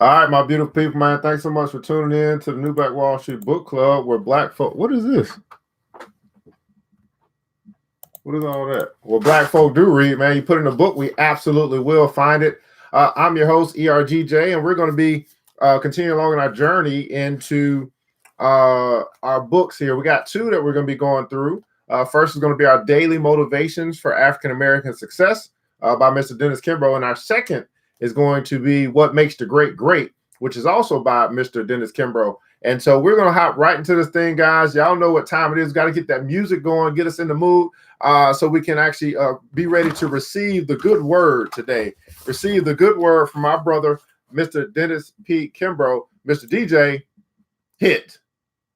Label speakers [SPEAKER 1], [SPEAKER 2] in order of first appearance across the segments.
[SPEAKER 1] All right, my beautiful people, man. Thanks so much for tuning in to the New Black Wall Street Book Club, where black folk. What is this? What is all that? Well, black folk do read, man. You put in a book, we absolutely will find it. I'm your host, ERGJ, and we're going to be continuing along in our journey into our books here. We got two that we're going to be going through. First is going to be our Daily Motivations for African American Success by Mr. Dennis Kimbro, and our second is going to be What Makes the Great Great, which is also by Mr. Dennis Kimbro. And so we're going to hop right into this thing, guys. Y'all know what time it is. Got to get that music going, get us in the mood so we can actually be ready to receive the good word today. Receive the good word from my brother, Mr. Dennis P. Kimbro. Mr. DJ, hit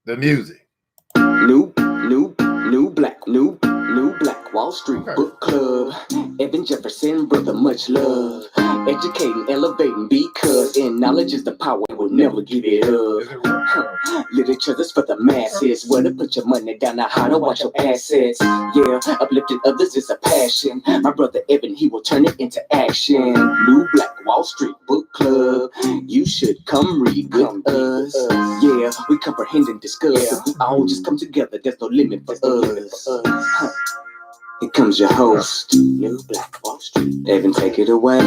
[SPEAKER 1] the music.
[SPEAKER 2] New Black Wall Street Book Club. Evan Jefferson, brother, much love. Educating, elevating, because in knowledge is the power, we'll never give it up. Literature's for the masses, where to put your money down, now how to watch your assets. Yeah, uplifting others is a passion. My brother Evan, he will turn it into action. New Black Wall Street Book Club. You should come read with us. Yeah, we comprehend and discuss. If we all just come together, there's no limit for us. Here comes your host, New Black Wall Street. Evan, take it away.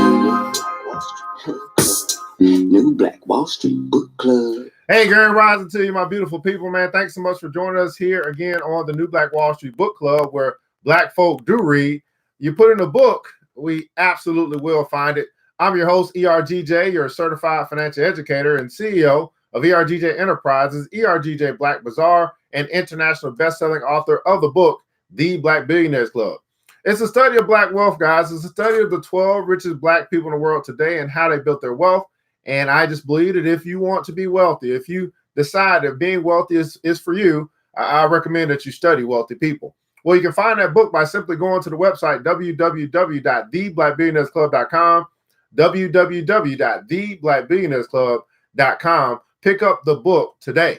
[SPEAKER 2] New Black Wall Street Book Club.
[SPEAKER 1] Hey, Grand Rising to you, my beautiful people, man. Thanks so much for joining us here again on the New Black Wall Street Book Club, where black folk do read. You put in a book, we absolutely will find it. I'm your host, ERGJ, your certified financial educator and CEO of ERGJ Enterprises, ERGJ Black Bazaar, and international best-selling author of the book, The Black Billionaires Club. It's a study of black wealth, guys. It's a study of the 12 richest black people in the world today and how they built their wealth. And I just believe that if you want to be wealthy, if you decide that being wealthy is for you, I recommend that you study wealthy people. Well, you can find that book by simply going to the website, www.theblackbillionairesclub.com, www.theblackbillionairesclub.com. Pick up the book today.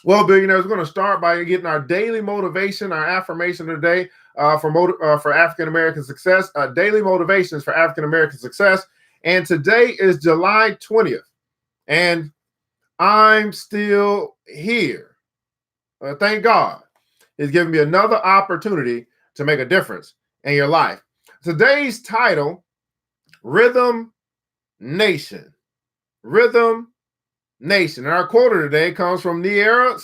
[SPEAKER 1] Well, billionaires, we're going to start by getting our daily motivation, our affirmation today for African-American success, daily motivations for African-American success. And today is July 20th, and I'm still here. Thank God. He's given me another opportunity to make a difference in your life. Today's title, Rhythm Nation. Rhythm Nation. And our quote today comes from Niera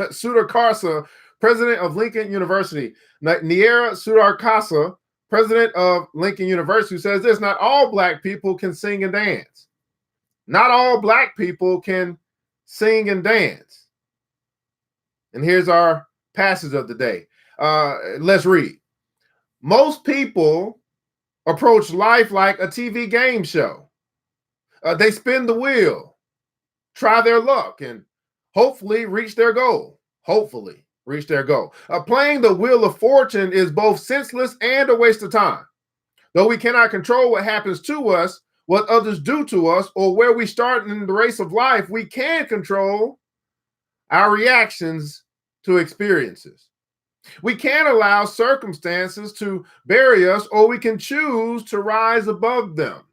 [SPEAKER 1] Sudarkarsa, president of Lincoln University. Niera Sudarkarsa, president of Lincoln University, says this: not all black people can sing and dance. Not all black people can sing and dance. And here's our passage of the day. Let's read. Most people approach life like a TV game show. They spin the wheel, try their luck, and hopefully reach their goal. Playing the wheel of fortune is both senseless and a waste of time. Though we cannot control what happens to us, what others do to us, or where we start in the race of life, we can control our reactions to experiences. We can allow circumstances to bury us, or we can choose to rise above them.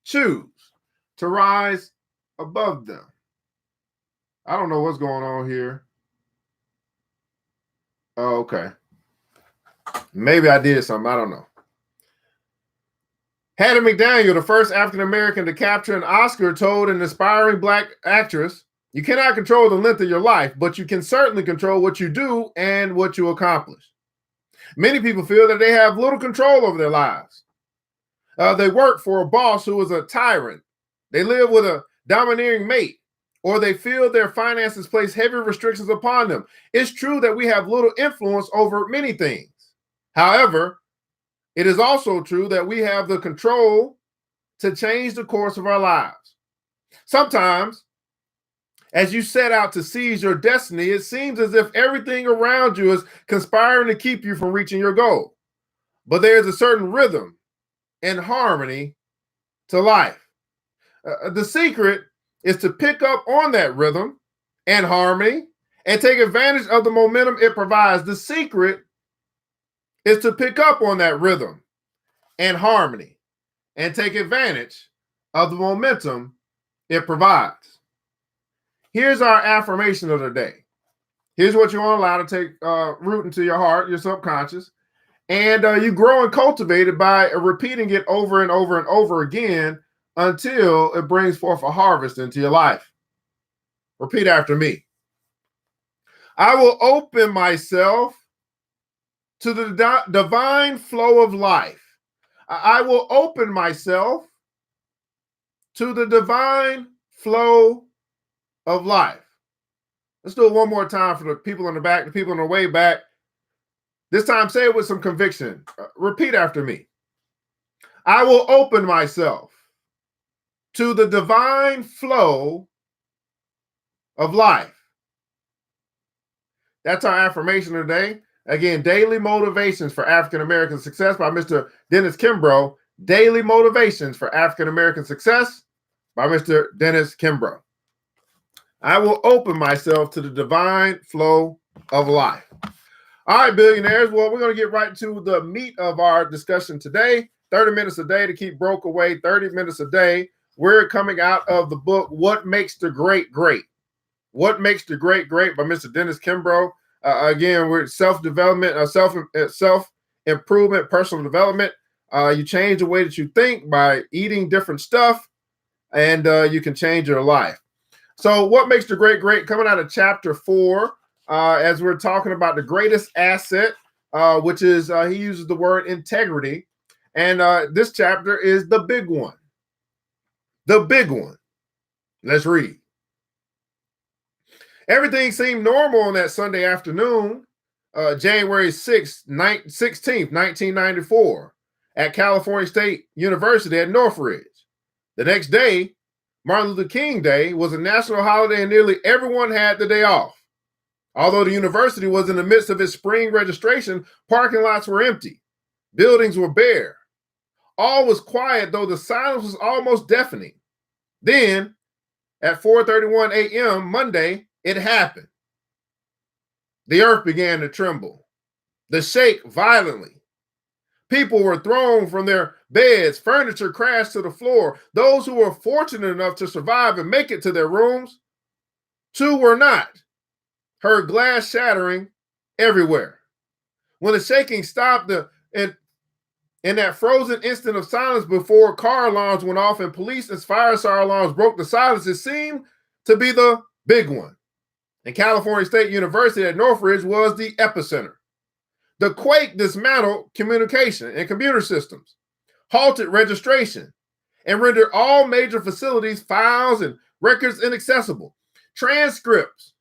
[SPEAKER 1] Choose to rise above them. I don't know what's going on here. Oh, okay. Maybe I did something. I don't know. Hattie McDaniel, the first African-American to capture an Oscar, told an aspiring black actress, "You cannot control the length of your life, but you can certainly control what you do and what you accomplish." Many people feel that they have little control over their lives. They work for a boss who is a tyrant. They live with a domineering mate, or they feel their finances place heavy restrictions upon them. It's true that we have little influence over many things. However, it is also true that we have the control to change the course of our lives. Sometimes, as you set out to seize your destiny, it seems as if everything around you is conspiring to keep you from reaching your goal. But there's a certain rhythm and harmony to life. The secret is to pick up on that rhythm and harmony and take advantage of the momentum it provides. The secret is to pick up on that rhythm and harmony and take advantage of the momentum it provides. Here's our affirmation of the day. Here's what you want to allow to take root into your heart, your subconscious. And you grow and cultivate it by repeating it over and over and over again until it brings forth a harvest into your life. Repeat after me. I will open myself to the divine flow of life. I will open myself to the divine flow of life. Let's do it one more time for the people in the back, the people on the way back. This time, say it with some conviction. Repeat after me. I will open myself to the divine flow of life. That's our affirmation today. Again, Daily Motivations for African American Success by Mr. Dennis Kimbro. Daily Motivations for African American Success by Mr. Dennis Kimbro. I will open myself to the divine flow of life. All right, billionaires. Well, we're going to get right to the meat of our discussion today. 30 minutes a day to keep broke away, 30 minutes a day. We're coming out of the book, What Makes the Great Great? What Makes the Great Great by Mr. Dennis Kimbro. Again, we're self-development, self-improvement, personal development. You change the way that you think by eating different stuff, and you can change your life. So what makes the great great? Coming out of chapter 4, as we're talking about the greatest asset, which is, he uses the word integrity. And this chapter is the big one. The big one. Let's read. Everything seemed normal on that Sunday afternoon, January 16th, 1994, at California State University at Northridge. The next day, Martin Luther King Day, was a national holiday and nearly everyone had the day off. Although the university was in the midst of its spring registration, parking lots were empty. Buildings were bare. All was quiet, though the silence was almost deafening. Then, at 4:31 a.m. Monday, it happened. The earth began to tremble, to shake violently. People were thrown from their beds. Furniture crashed to the floor. Those who were fortunate enough to survive and make it to their rooms, two were not, heard glass shattering everywhere. When the shaking stopped, in that frozen instant of silence before car alarms went off and police and fire alarms broke the silence, it seemed to be the big one. And California State University at Northridge was the epicenter. The quake dismantled communication and computer systems, halted registration, and rendered all major facilities, files, and records inaccessible. Transcripts,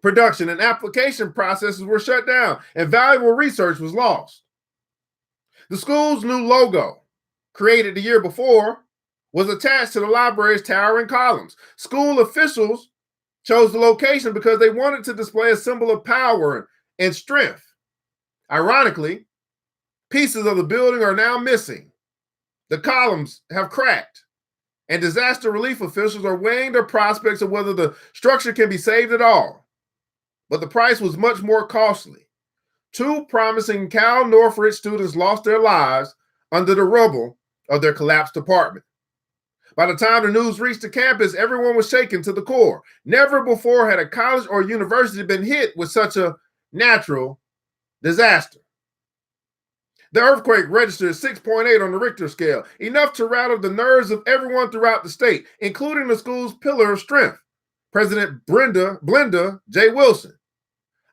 [SPEAKER 1] production, and application processes were shut down, and valuable research was lost. The school's new logo, created the year before, was attached to the library's towering columns. School officials chose the location because they wanted to display a symbol of power and strength. Ironically, pieces of the building are now missing. The columns have cracked, and disaster relief officials are weighing the prospects of whether the structure can be saved at all. But the price was much more costly. 2 promising Cal Northridge students lost their lives under the rubble of their collapsed apartment. By the time the news reached the campus, everyone was shaken to the core. Never before had a college or university been hit with such a natural disaster. The earthquake registered 6.8 on the Richter scale, enough to rattle the nerves of everyone throughout the state, including the school's pillar of strength, President Blenda J. Wilson.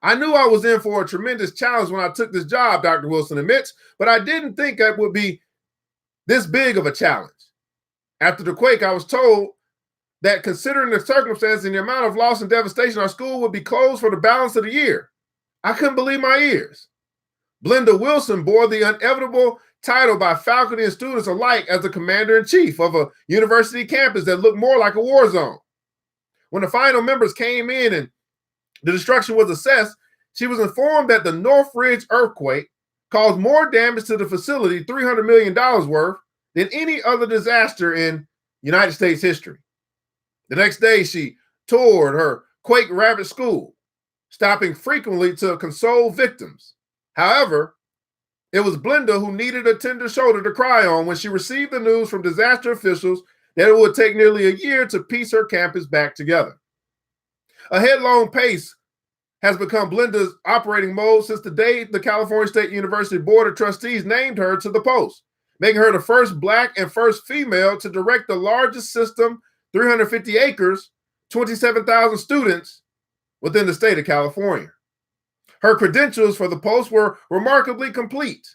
[SPEAKER 1] I knew I was in for a tremendous challenge when I took this job, Dr. Wilson admits, but I didn't think it would be this big of a challenge. After the quake, I was told that considering the circumstances and the amount of loss and devastation, our school would be closed for the balance of the year. I couldn't believe my ears. Blenda Wilson bore the inevitable title by faculty and students alike as the commander-in-chief of a university campus that looked more like a war zone. When the final members came in and the destruction was assessed, she was informed that the Northridge earthquake caused more damage to the facility, $300 million worth, than any other disaster in United States history. The next day, she toured her quake-ravaged school, stopping frequently to console victims. However, It was Blenda who needed a tender shoulder to cry on when she received the news from disaster officials that it would take nearly a year to piece her campus back together. A headlong pace has become Blenda's operating mode since the day the California State University Board of Trustees named her to the post, making her the first Black and first female to direct the largest system, 350 acres, 27,000 students within the state of California. Her credentials for the post were remarkably complete.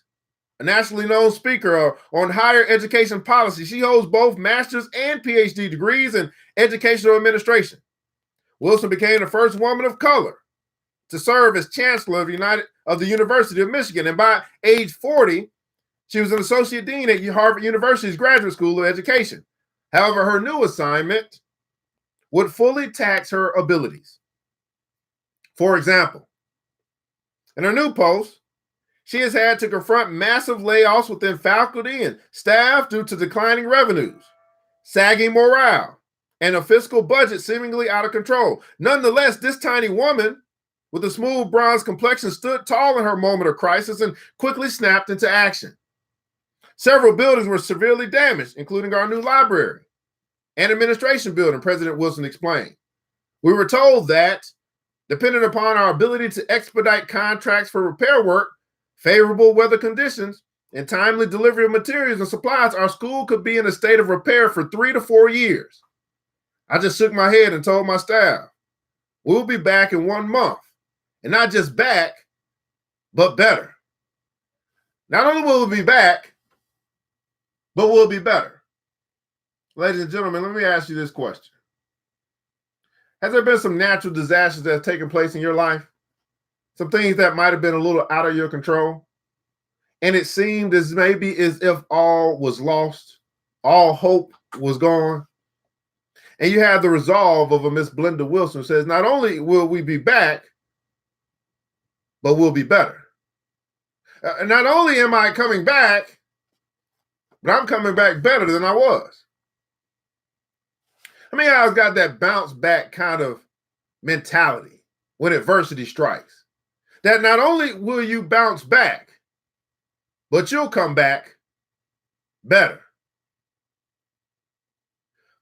[SPEAKER 1] A nationally known speaker on higher education policy, she holds both master's and PhD degrees in educational administration. Wilson became the first woman of color to serve as chancellor of the University of Michigan, and by age 40, she was an associate dean at Harvard University's Graduate School of Education. However, her new assignment would fully tax her abilities. For example, in her new post, she has had to confront massive layoffs within faculty and staff due to declining revenues, sagging morale, and a fiscal budget seemingly out of control. Nonetheless, this tiny woman with a smooth bronze complexion stood tall in her moment of crisis and quickly snapped into action. Several buildings were severely damaged, including our new library and administration building, President Wilson explained. We were told that, depending upon our ability to expedite contracts for repair work, favorable weather conditions, and timely delivery of materials and supplies, our school could be in a state of repair for 3 to 4 years. I just shook my head and told my staff, we'll be back in 1 month. And not just back, but better. Not only will we be back, but we'll be better. Ladies and gentlemen, let me ask you this question. Has there been some natural disasters that have taken place in your life? Some things that might have been a little out of your control? And it seemed as maybe as if all was lost, all hope was gone. And you have the resolve of a Miss Blenda Wilson who says, not only will we be back, but we'll be better. Not only am I coming back, but I'm coming back better than I was. I mean, I've got that bounce back kind of mentality when adversity strikes. That not only will you bounce back, but you'll come back better.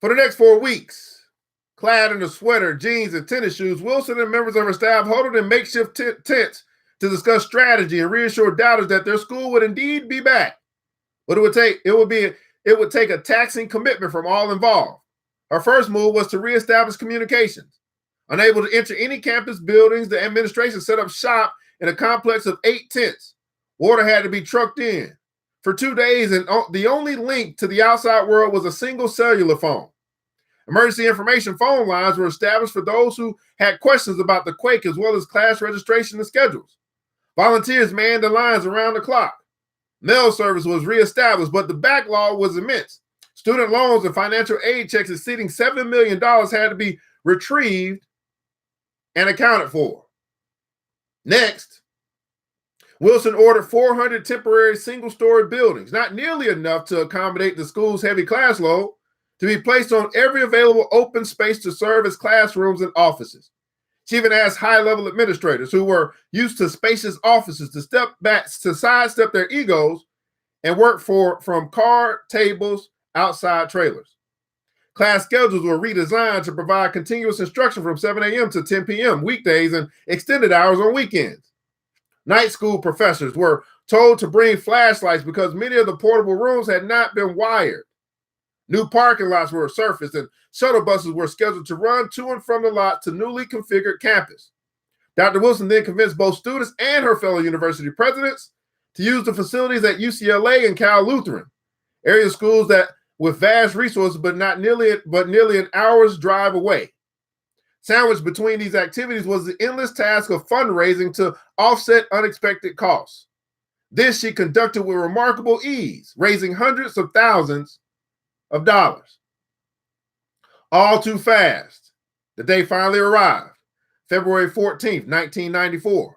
[SPEAKER 1] For the next 4 weeks, clad in a sweater, jeans, and tennis shoes, Wilson and members of her staff huddled in makeshift tents to discuss strategy and reassure doubters that their school would indeed be back. But it would take a taxing commitment from all involved. Her first move was to reestablish communications. Unable to enter any campus buildings, the administration set up shop in a complex of 8 tents. Water had to be trucked in for 2 days, and the only link to the outside world was a single cellular phone. Emergency information phone lines were established for those who had questions about the quake, as well as class registration and schedules. Volunteers manned the lines around the clock. Mail service was reestablished, but the backlog was immense. Student loans and financial aid checks exceeding $7 million had to be retrieved and accounted for. Next, Wilson ordered 400 temporary single-story buildings, not nearly enough to accommodate the school's heavy class load, to be placed on every available open space to serve as classrooms and offices. She even asked high-level administrators who were used to spacious offices to step back, to sidestep their egos and work from card tables outside trailers. Class schedules were redesigned to provide continuous instruction from 7 a.m. to 10 p.m. weekdays and extended hours on weekends. Night school professors were told to bring flashlights because many of the portable rooms had not been wired. New parking lots were surfaced and shuttle buses were scheduled to run to and from the lot to newly configured campus. Dr. Wilson then convinced both students and her fellow university presidents to use the facilities at UCLA and Cal Lutheran, area schools that with vast resources, but nearly an hour's drive away. Sandwiched between these activities was the endless task of fundraising to offset unexpected costs. This she conducted with remarkable ease, raising hundreds of thousands of dollars. All too fast. The day finally arrived, February 14th, 1994.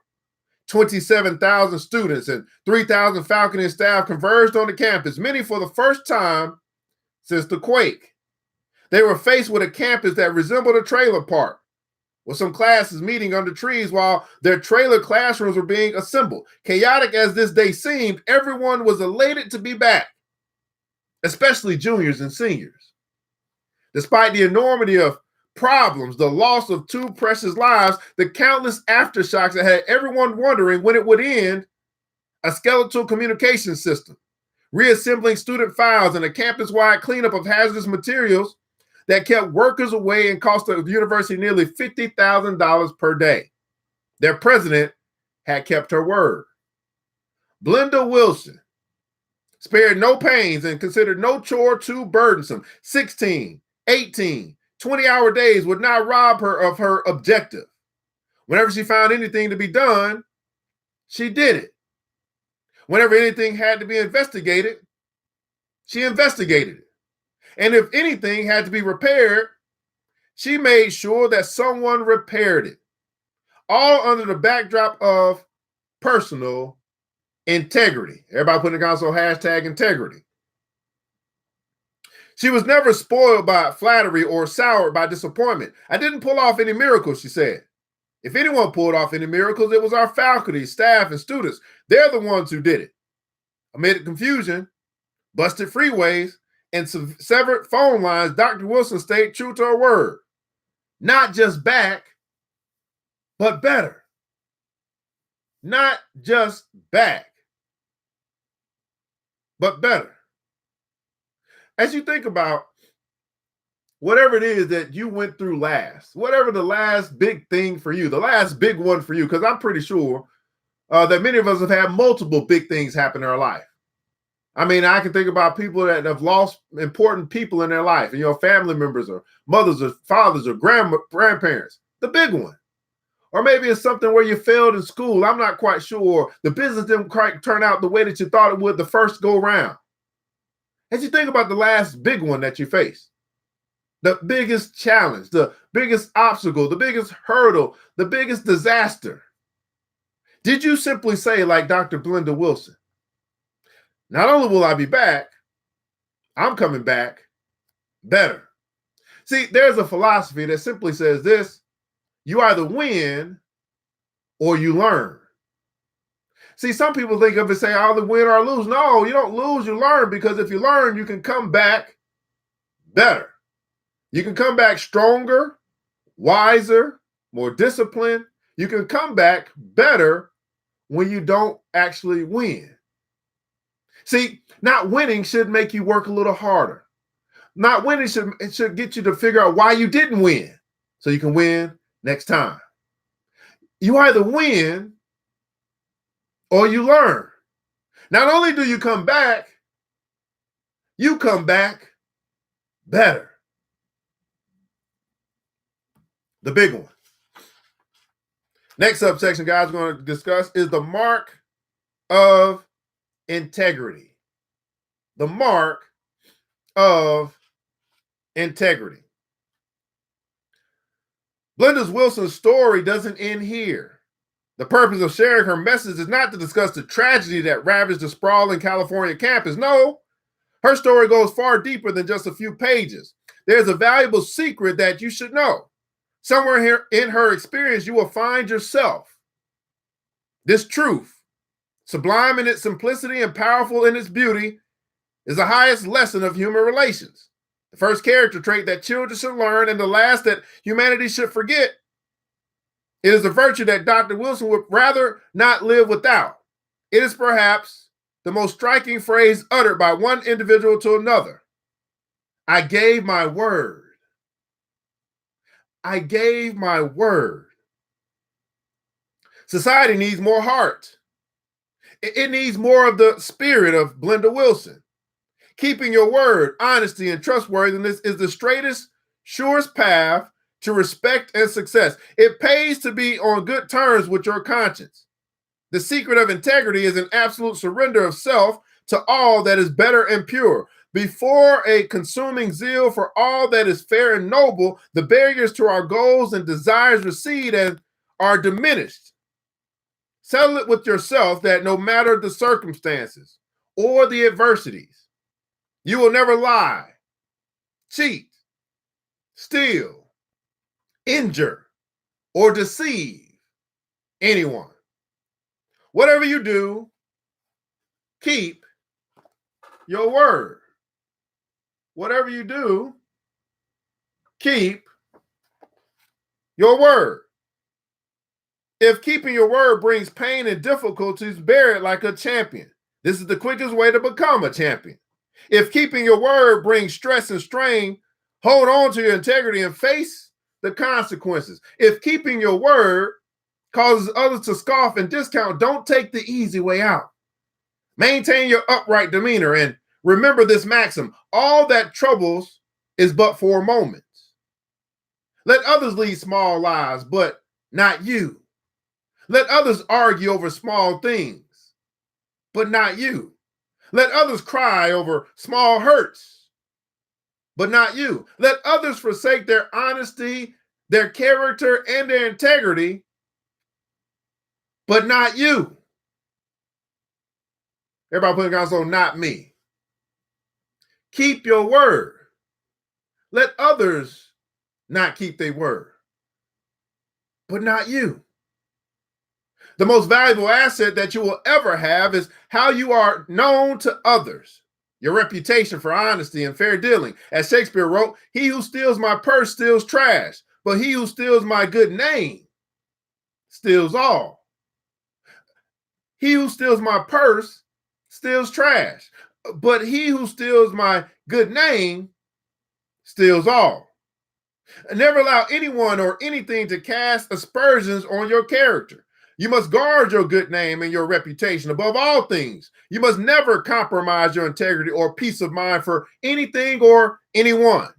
[SPEAKER 1] 27,000 students and 3,000 faculty and staff converged on the campus, many for the first time since the quake. They were faced with a campus that resembled a trailer park, with some classes meeting under trees while their trailer classrooms were being assembled. Chaotic as this day seemed, everyone was elated to be back, especially juniors and seniors. Despite the enormity of problems, the loss of 2 precious lives, the countless aftershocks that had everyone wondering when it would end, a skeletal communication system, reassembling student files, and a campus-wide cleanup of hazardous materials that kept workers away and cost the university nearly $50,000 per day. Their president had kept her word. Blenda Wilson spared no pains and considered no chore too burdensome. 16, 18, 20-hour days would not rob her of her objective. Whenever she found anything to be done, she did it. Whenever anything had to be investigated, she investigated it. And if anything had to be repaired, she made sure that someone repaired it. All under the backdrop of personal integrity. Everybody put in the console #integrity. She was never spoiled by flattery or soured by disappointment. I didn't pull off any miracles, she said. If anyone pulled off any miracles, it was our faculty, staff, and students. They're the ones who did it. Amid confusion, busted freeways, and severed phone lines, Dr. Wilson stayed true to her word. Not just back, but better. Not just back, but better. As you think about whatever it is that you went through last, whatever the last big thing for you, the last big one for you, because I'm pretty sure that many of us have had multiple big things happen in our life. I mean, I can think about people that have lost important people in their life, and family members or mothers or fathers or grandparents, the big one. Or maybe it's something where you failed in school. I'm not quite sure. The business didn't quite turn out the way that you thought it would the first go round. As you think about the last big one that you faced, the biggest challenge, the biggest obstacle, the biggest hurdle, the biggest disaster, did you simply say, like Dr. Blenda Wilson, not only will I be back, I'm coming back better? See, there's a philosophy that simply says this: you either win or you learn. See, some people think of it saying, I either win or I lose. No, you don't lose, you learn, because if you learn, you can come back better. You can come back stronger, wiser, more disciplined. You can come back better when you don't actually win. See, not winning should make you work a little harder. Not winning should get you to figure out why you didn't win so you can win next time. You either win or you learn. Not only do you come back better. The big one. Next subsection, guys, we're going to discuss is the mark of integrity. The mark of integrity. Blenda Wilson's story doesn't end here. The purpose of sharing her message is not to discuss the tragedy that ravaged the sprawling California campus. No, her story goes far deeper than just a few pages. There's a valuable secret that you should know. Somewhere here in her experience, you will find yourself. This truth, sublime in its simplicity and powerful in its beauty, is the highest lesson of human relations. The first character trait that children should learn, and the last that humanity should forget. It is a virtue that Dr. Wilson would rather not live without. It is perhaps the most striking phrase uttered by one individual to another. I gave my word. I gave my word. Society needs more heart. It needs more of the spirit of Blenda Wilson. Keeping your word, honesty, and trustworthiness is the straightest, surest path to respect and success. It pays to be on good terms with your conscience. The secret of integrity is an absolute surrender of self to all that is better and pure. Before a consuming zeal for all that is fair and noble, the barriers to our goals and desires recede and are diminished. Settle it with yourself that no matter the circumstances or the adversities, you will never lie, cheat, steal, injure, or deceive anyone. Whatever you do, keep your word. Whatever you do, keep your word. If keeping your word brings pain and difficulties, bear it like a champion. This is the quickest way to become a champion. If keeping your word brings stress and strain, hold on to your integrity and face the consequences. If keeping your word causes others to scoff and discount, don't take the easy way out. Maintain your upright demeanor and remember this maxim: all that troubles is but for moments. Let others lead small lives, but not you. Let others argue over small things, but not you. Let others cry over small hurts, but not you. Let others forsake their honesty, their character, and their integrity, but not you. Everybody put in console, not me. Keep your word. Let others not keep their word, but not you. The most valuable asset that you will ever have is how you are known to others, your reputation for honesty and fair dealing. As Shakespeare wrote, he who steals my purse steals trash, but he who steals my good name steals all. He who steals my purse steals trash, but he who steals my good name steals all. Never allow anyone or anything to cast aspersions on your character. You must guard your good name and your reputation above all things. You must never compromise your integrity or peace of mind for anything or anyone.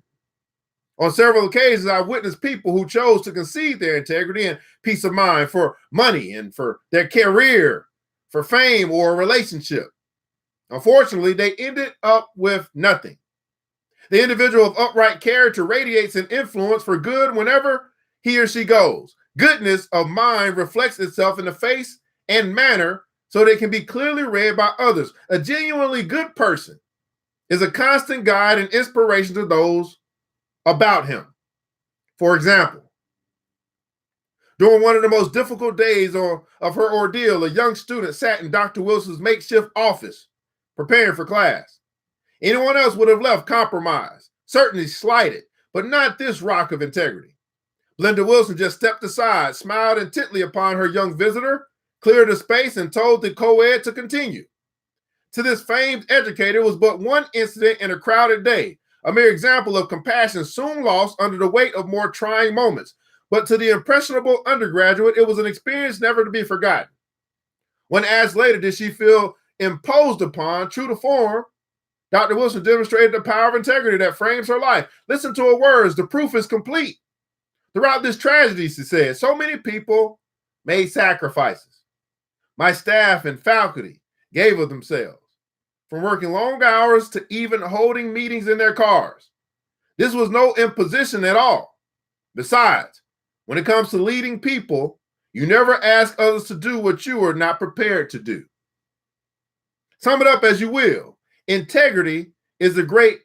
[SPEAKER 1] On several occasions, I've witnessed people who chose to concede their integrity and peace of mind for money and for their career, for fame or a relationship. Unfortunately, they ended up with nothing. The individual of upright character radiates an influence for good whenever he or she goes. Goodness of mind reflects itself in the face and manner so they can be clearly read by others. A genuinely good person is a constant guide and inspiration to those about him. For example, during one of the most difficult days of her ordeal, a young student sat in Dr. Wilson's makeshift office preparing for class. Anyone else would have left compromised, certainly slighted, but not this rock of integrity. Linda Wilson just stepped aside, smiled intently upon her young visitor, cleared the space, and told the co-ed to continue. To this famed educator, it was but one incident in a crowded day, a mere example of compassion soon lost under the weight of more trying moments. But to the impressionable undergraduate, it was an experience never to be forgotten. When asked later, did she feel imposed upon, true to form, Dr. Wilson demonstrated the power of integrity that frames her life. Listen to her words. The proof is complete. Throughout this tragedy, she said, so many people made sacrifices. My staff and faculty gave of themselves, from working long hours to even holding meetings in their cars. This was no imposition at all. Besides, when it comes to leading people, you never ask others to do what you are not prepared to do. Sum it up as you will. Integrity is the great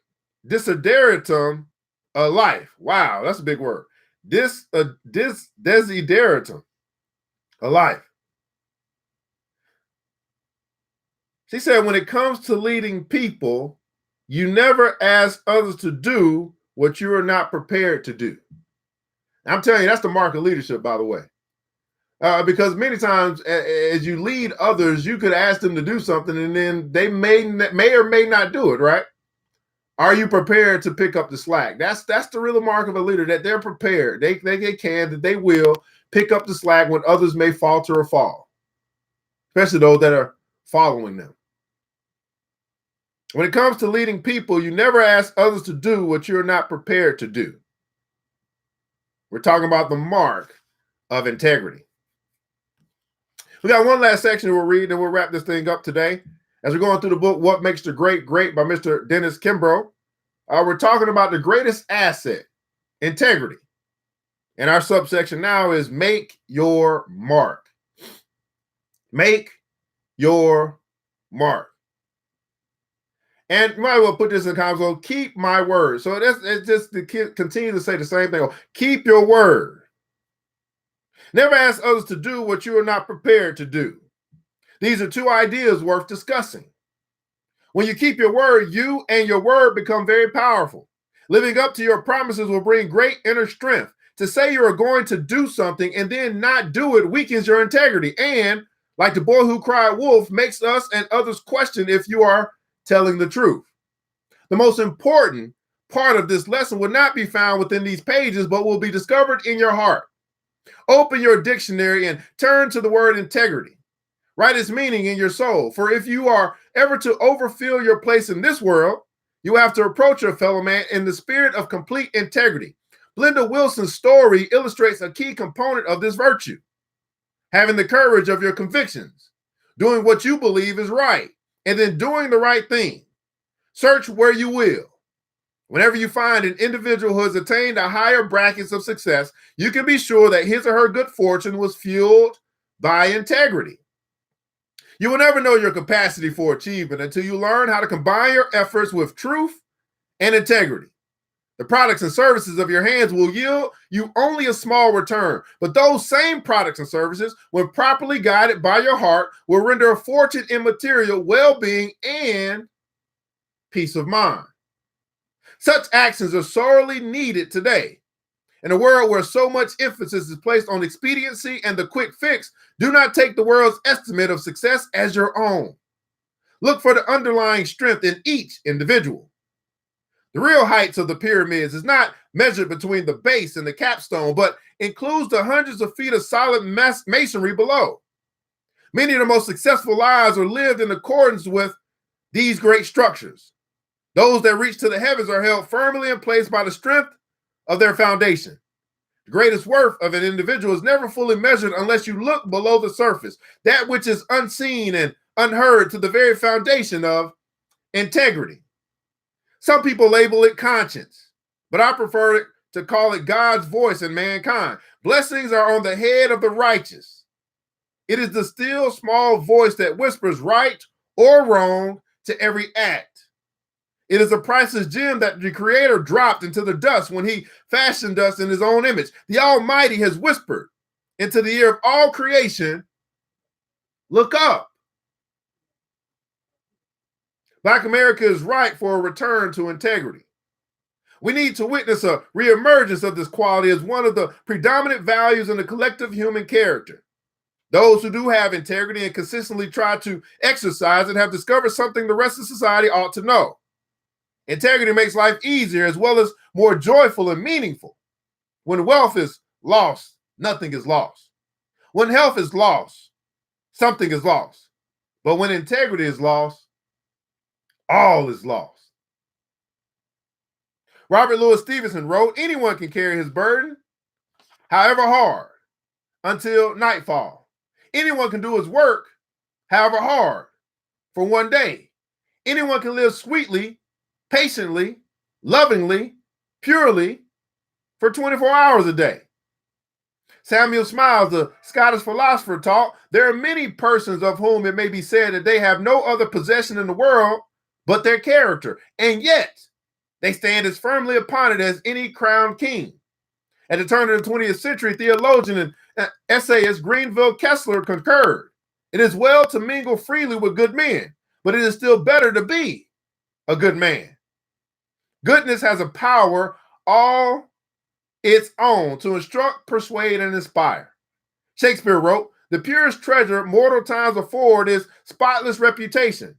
[SPEAKER 1] desideratum of life. Wow, that's a big word. Desideratum of life. She said, when it comes to leading people, you never ask others to do what you are not prepared to do. I'm telling you, that's the mark of leadership, by the way. Because many times as you lead others, you could ask them to do something and then they may or may not do it, right? Are you prepared to pick up the slack? That's the real mark of a leader, that they're prepared. They can, that they will pick up the slack when others may falter or fall, especially those that are following them. When it comes to leading people, you never ask others to do what you're not prepared to do. We're talking about the mark of integrity. We got one last section we'll read, and we'll wrap this thing up today. As we're going through the book, What Makes the Great Great by Mr. Dennis Kimbro, we're talking about the greatest asset, integrity. And our subsection now is make your mark. Make your mark. And you might well put this in the console, keep my word. So it's just to continue to say the same thing. Keep your word. Never ask others to do what you are not prepared to do. These are two ideas worth discussing. When you keep your word, you and your word become very powerful. Living up to your promises will bring great inner strength. To say you are going to do something and then not do it weakens your integrity. And, like the boy who cried wolf, makes us and others question if you are telling the truth. The most important part of this lesson will not be found within these pages, but will be discovered in your heart. Open your dictionary and turn to the word integrity. Write its meaning in your soul. For if you are ever to overfill your place in this world, you have to approach your fellow man in the spirit of complete integrity. Blenda Wilson's story illustrates a key component of this virtue: having the courage of your convictions, doing what you believe is right, and then doing the right thing. Search where you will. Whenever you find an individual who has attained the higher brackets of success, you can be sure that his or her good fortune was fueled by integrity. You will never know your capacity for achievement until you learn how to combine your efforts with truth and integrity. The products and services of your hands will yield you only a small return, but those same products and services, when properly guided by your heart, will render a fortune in material well-being and peace of mind. Such actions are sorely needed today. In a world where so much emphasis is placed on expediency and the quick fix, do not take the world's estimate of success as your own. Look for the underlying strength in each individual. The real heights of the pyramids is not measured between the base and the capstone, but includes the hundreds of feet of solid masonry below. Many of the most successful lives are lived in accordance with these great structures. Those that reach to the heavens are held firmly in place by the strength of their foundation. The greatest worth of an individual is never fully measured unless you look below the surface, that which is unseen and unheard, to the very foundation of integrity. Some people label it conscience, but I prefer to call it God's voice in mankind. Blessings are on the head of the righteous. It is the still small voice that whispers right or wrong to every act. It is a priceless gem that the Creator dropped into the dust when he fashioned us in his own image. The Almighty has whispered into the ear of all creation, look up. Black America is ripe for a return to integrity. We need to witness a reemergence of this quality as one of the predominant values in the collective human character. Those who do have integrity and consistently try to exercise it have discovered something the rest of society ought to know. Integrity makes life easier as well as more joyful and meaningful. When wealth is lost, nothing is lost. When health is lost, something is lost. But when integrity is lost, all is lost. Robert Louis Stevenson wrote, anyone can carry his burden, however hard, until nightfall. Anyone can do his work, however hard, for one day. Anyone can live sweetly, patiently, lovingly, purely for 24 hours a day. Samuel Smiles, the Scottish philosopher, taught, there are many persons of whom it may be said that they have no other possession in the world but their character, and yet they stand as firmly upon it as any crowned king. At the turn of the 20th century, theologian and essayist Greenville Kessler concurred. It is well to mingle freely with good men, but it is still better to be a good man. Goodness has a power all its own to instruct, persuade, and inspire. Shakespeare wrote, the purest treasure mortal times afford is spotless reputation.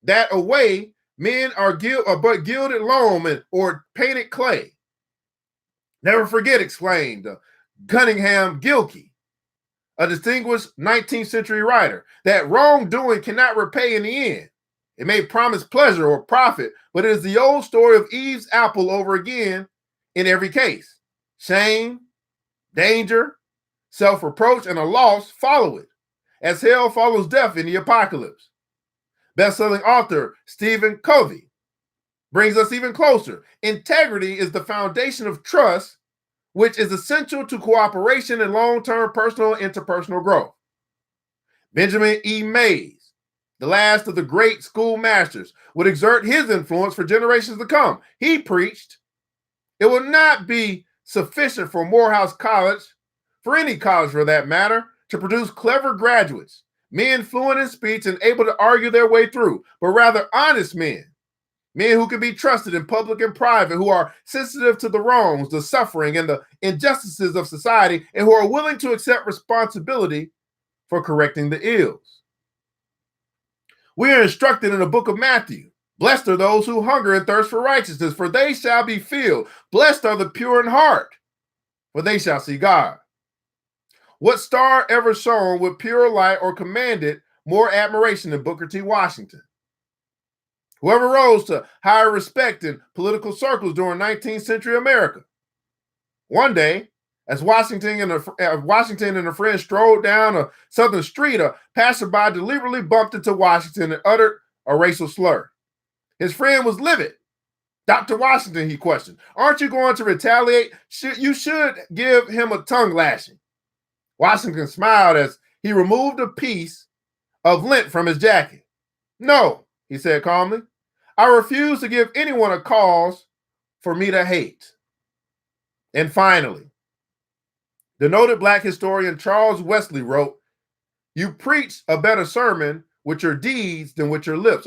[SPEAKER 1] That away men are but gilded loam or painted clay. Never forget, exclaimed Cunningham Gilkey, a distinguished 19th century writer, that wrongdoing cannot repay in the end. It may promise pleasure or profit, but it is the old story of Eve's apple over again in every case. Shame, danger, self-reproach, and a loss follow it, as hell follows death in the apocalypse. Best-selling author Stephen Covey brings us even closer. Integrity is the foundation of trust, which is essential to cooperation and long-term personal and interpersonal growth. Benjamin E. Mays, the last of the great schoolmasters, would exert his influence for generations to come. He preached, it will not be sufficient for Morehouse College for any college for that matter, to produce clever graduates, men fluent in speech and able to argue their way through, but rather honest men. Men who can be trusted in public and private, who are sensitive to the wrongs, the suffering, and the injustices of society, and who are willing to accept responsibility for correcting the ills. We are instructed in the book of Matthew, blessed are those who hunger and thirst for righteousness, for they shall be filled. Blessed are the pure in heart, for they shall see God. What star ever shone with pure light or commanded more admiration than Booker T. Washington? Whoever rose to higher respect in political circles during 19th century America. One day, as Washington and a friend strolled down a southern street, a passerby deliberately bumped into Washington and uttered a racial slur. His friend was livid. "Dr. Washington," he questioned, "aren't you going to retaliate? You should give him a tongue lashing." Washington smiled as he removed a piece of lint from his jacket. "No," he said calmly, "I refuse to give anyone a cause for me to hate." And finally, the noted Black historian Charles Wesley wrote, "You preach a better sermon with your deeds than with your lips."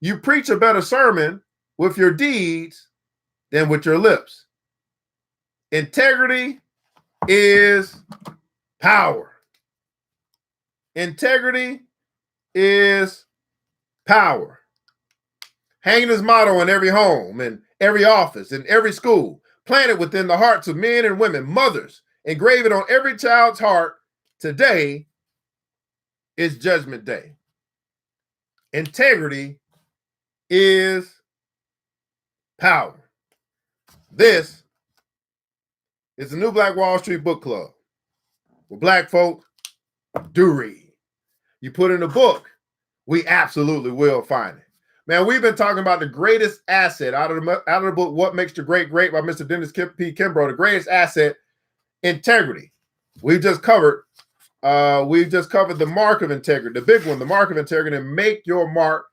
[SPEAKER 1] You preach a better sermon with your deeds than with your lips. Integrity is power. Integrity is power. Hanging this motto in every home, in every office, in every school, planted within the hearts of men and women, mothers, engrave it on every child's heart. Today is Judgment Day. Integrity is power. This is the New Black Wall Street Book Club, where Black folk do read. You put in a book, we absolutely will find it. Man, we've been talking about the greatest asset out of the book, What Makes the Great Great by Mr. Dennis P. Kimbro, the greatest asset, integrity. We've just covered the mark of integrity, the big one, the mark of integrity, and make your mark,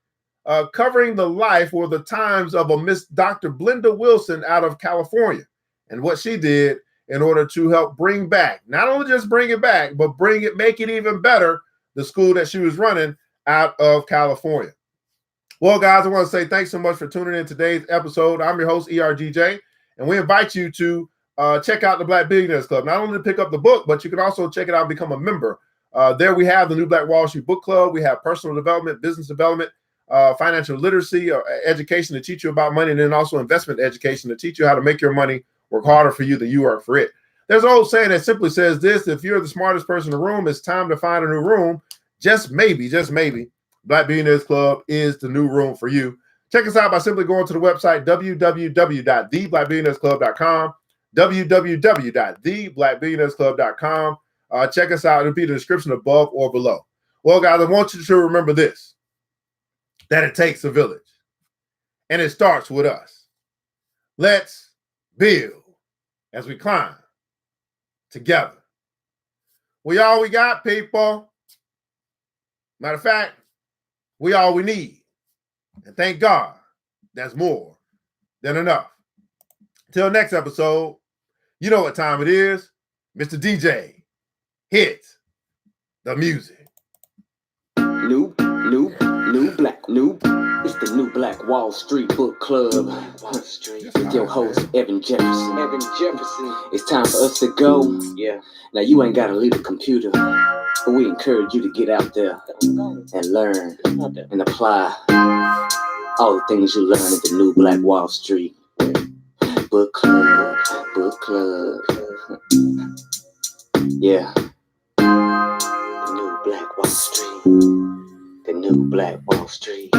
[SPEAKER 1] covering the life or the times of a Miss Dr. Blenda Wilson out of California and what she did in order to help bring back, not only just bring it back, but make it even better, the school that she was running out of California. Well, guys, I want to say thanks so much for tuning in today's episode. I'm your host, ERGJ, and we invite you to check out the Black Billionaires Club. Not only to pick up the book, but you can also check it out and become a member. There we have the New Black Wall Street Book Club. We have personal development, business development, financial literacy, education to teach you about money, and then also investment education to teach you how to make your money work harder for you than you work for it. There's an old saying that simply says this: if you're the smartest person in the room, it's time to find a new room. Just maybe, Black Billionaires Club is the new room for you. Check us out by simply going to the website www.theblackbillionairesclub.com, www.theblackbillionairesclub.com. Check us out. It'll be in the description above or below. Well, guys, I want you to remember this, that it takes a village, and it starts with us. Let's build as we climb together. We all we got, people. Matter of fact, we all we need. And thank God, that's more than enough. Till next episode, you know what time it is. Mr. DJ, hit the music.
[SPEAKER 2] New black. It's the New Black Wall Street Book Club. With your host, Evan Jefferson. It's time for us to go. Yeah. Now you ain't gotta leave the computer, but we encourage you to get out there and learn and apply all the things you learn at the New Black Wall Street Book Club. Yeah. The New Black Wall Street. The New Black Wall Street.